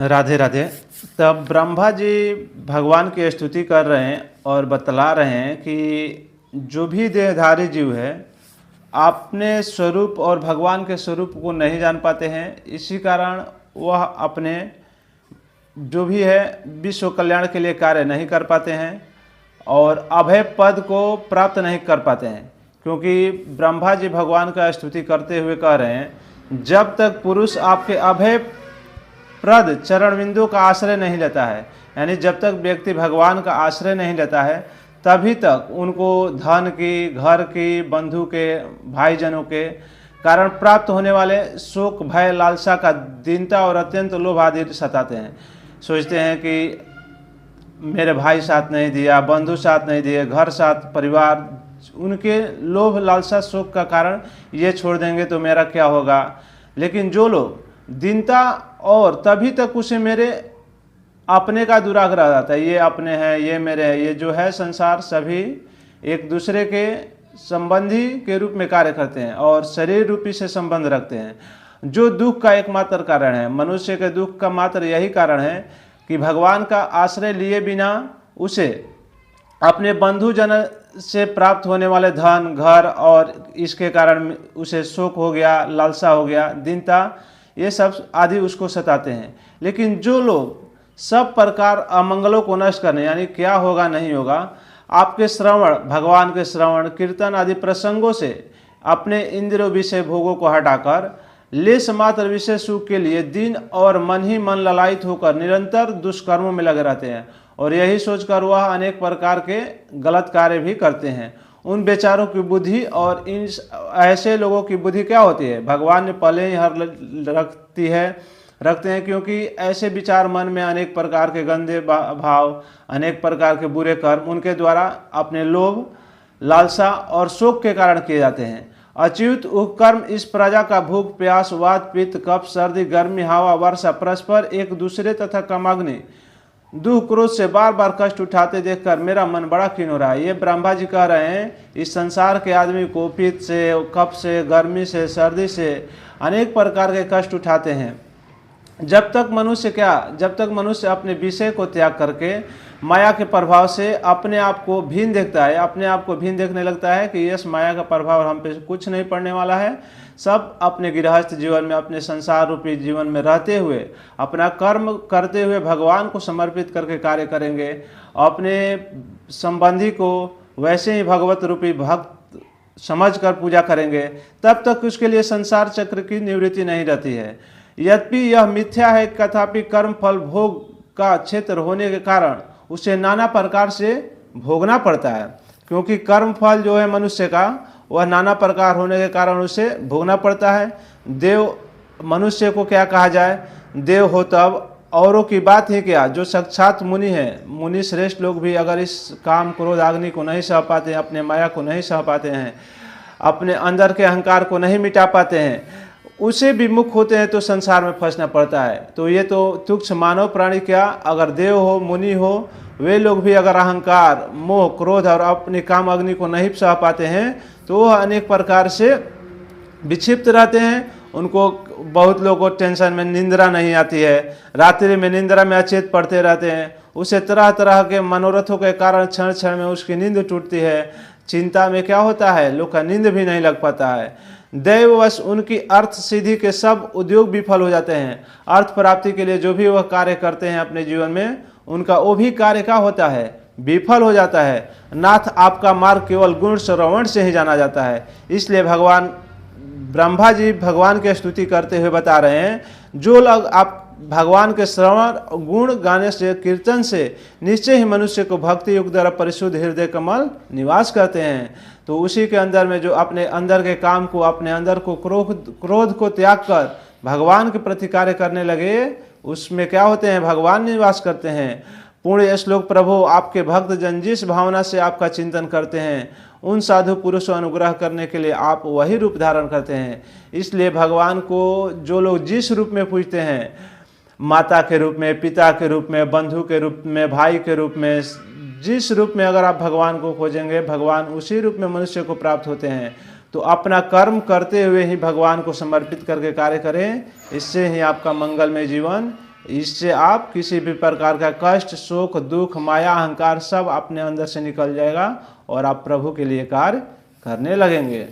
राधे राधे। तब ब्रह्मा जी भगवान की स्तुति कर रहे हैं और बतला रहे हैं कि जो भी देहधारी जीव है अपने स्वरूप और भगवान के स्वरूप को नहीं जान पाते हैं। इसी कारण वह अपने जो भी है विश्व कल्याण के लिए कार्य नहीं कर पाते हैं और अभय पद को प्राप्त नहीं कर पाते हैं। क्योंकि ब्रह्मा जी भगवान का स्तुति करते हुए कह रहे हैं, जब तक पुरुष आपके अभय प्रद चरण बिंदु का आश्रय नहीं लेता है, यानी जब तक व्यक्ति भगवान का आश्रय नहीं लेता है तभी तक उनको धन की, घर की, बंधु के, भाईजनों के कारण प्राप्त होने वाले शोक, भय, लालसा का दीनता और अत्यंत लोभ आदि सताते हैं। सोचते हैं कि मेरे भाई साथ नहीं दिया, बंधु साथ नहीं दिए, घर साथ, परिवार, उनके लोभ, लालसा, शोक का कारण ये छोड़ देंगे तो मेरा क्या होगा। लेकिन जो लोग दीनता और तभी तक उसे मेरे अपने का दुराग्रह रहता है, ये अपने हैं, ये मेरे हैं, ये जो है संसार सभी एक दूसरे के संबंधी के रूप में कार्य करते हैं और शरीर रूपी से संबंध रखते हैं, जो दुख का एकमात्र कारण है। मनुष्य के दुख का मात्र यही कारण है कि भगवान का आश्रय लिए बिना उसे अपने बंधु जन से प्राप्त होने वाले धन, घर और इसके कारण उसे शोक हो गया, लालसा हो गया, दीनता, ये सब आदि उसको सताते हैं। लेकिन जो लोग सब प्रकार अमंगलों को नष्ट करने, यानी क्या होगा नहीं होगा, आपके श्रवण, भगवान के श्रवण, कीर्तन आदि प्रसंगों से अपने इंद्रियों विषय भोगों को हटाकर लेश मात्र विषय सुख के लिए दिन और मन ही मन ललायित होकर निरंतर दुष्कर्मों में लगे रहते हैं और यही सोचकर वह अनेक प्रकार के गलत कार्य भी करते हैं। उन बेचारों की बुद्धि और इन ऐसे लोगों की बुद्धि क्या होती है, भगवान ने पहले ही हर रखते हैं, क्योंकि ऐसे विचार मन में अनेक प्रकार के गंदे भाव, अनेक प्रकार के बुरे कर्म उनके द्वारा अपने लोभ, लालसा और शोक के कारण किए जाते हैं। अच्युत उपकर्म इस प्रजा का भूख, प्यास, वात, पित्त, कफ, सर्दी, गर्मी, हवा, वर्षा, परस्पर एक दूसरे तथा कामाग्नि, दुख, क्रोध से बार बार कष्ट उठाते देखकर मेरा मन बड़ा खीन हो रहा है। ये ब्रह्मा जी कह रहे हैं, इस संसार के आदमी को पित्त से, कफ से, गर्मी से, सर्दी से अनेक प्रकार के कष्ट उठाते हैं। जब तक मनुष्य अपने विषय को त्याग करके माया के प्रभाव से अपने आप को भीन देखता है, अपने आप को भीन देखने लगता है कि यस माया का प्रभाव हम पे कुछ नहीं पड़ने वाला है, सब अपने गृहस्थ जीवन में, अपने संसार रूपी जीवन में रहते हुए, अपना कर्म करते हुए भगवान को समर्पित करके कार्य करेंगे, अपने संबंधी को वैसे ही भगवत रूपी भक्त समझकर पूजा करेंगे, तब तक उसके लिए संसार चक्र की निवृत्ति नहीं रहती है। यद्यपि यह मिथ्या है, तथापि कर्म फल भोग का क्षेत्र होने के कारण उसे नाना प्रकार से भोगना पड़ता है। क्योंकि कर्म फल जो है मनुष्य का, वह नाना प्रकार होने के कारण उसे भोगना पड़ता है। देव मनुष्य को क्या कहा जाए, देव हो तब औरों की बात ही क्या, जो साक्षात मुनि है, मुनि श्रेष्ठ लोग भी अगर इस काम, क्रोध, अग्नि को नहीं सह पाते हैं, अपने माया को नहीं सह पाते हैं, अपने अंदर के अहंकार को नहीं मिटा पाते हैं, उसे भी मुक्त होते हैं तो संसार में फंसना पड़ता है। तो ये तो तुच्छ मानव प्राणी क्या, अगर देव हो, मुनि हो, वे लोग भी अगर अहंकार, मोह, क्रोध और अपनी काम अग्नि को नहीं सह पाते हैं तो वह अनेक प्रकार से विक्षिप्त रहते हैं। उनको बहुत लोगों को टेंशन में निंद्रा नहीं आती है, रात्रि में निंद्रा में अचेत पड़ते रहते हैं, उसे तरह तरह के मनोरथों के कारण क्षण क्षण में उसकी नींद टूटती है। चिंता में क्या होता है, लोग का नींद भी नहीं लग पाता है। दैववश उनकी अर्थ सिद्धि के सब उद्योग विफल हो जाते हैं। अर्थ प्राप्ति के लिए जो भी वह कार्य करते हैं अपने जीवन में, उनका वो भी कार्य क्या होता है, विफल हो जाता है। नाथ, आपका मार्ग केवल गुण श्रवण से ही जाना जाता है। इसलिए भगवान ब्रह्मा जी भगवान की स्तुति करते हुए बता रहे हैं, जो लोग आप भगवान के श्रवण, गुण गाने से, कीर्तन से निश्चय ही मनुष्य को भक्ति युक्त द्वारा परिशुद्ध हृदय कमल निवास करते हैं। तो उसी के अंदर में जो अपने अंदर के काम को, अपने अंदर को क्रोध को त्याग कर भगवान के प्रति कार्य करने लगे, उसमें क्या होते हैं, भगवान निवास करते हैं। पूर्ण श्लोक, प्रभु आपके भक्त जन जिस भावना से आपका चिंतन करते हैं, उन साधु पुरुषों अनुग्रह करने के लिए आप वही रूप धारण करते हैं। इसलिए भगवान को जो लोग जिस रूप में पूजते हैं, माता के रूप में, पिता के रूप में, बंधु के रूप में, भाई के रूप में, जिस रूप में अगर आप भगवान को खोजेंगे, भगवान उसी रूप में मनुष्य को प्राप्त होते हैं। तो अपना कर्म करते हुए ही भगवान को समर्पित करके कार्य करें, इससे ही आपका मंगलमय जीवन इससे आप किसी भी प्रकार का कष्ट, शोक, दुख, माया, अहंकार सब अपने अंदर से निकल जाएगा और आप प्रभु के लिए कार्य करने लगेंगे।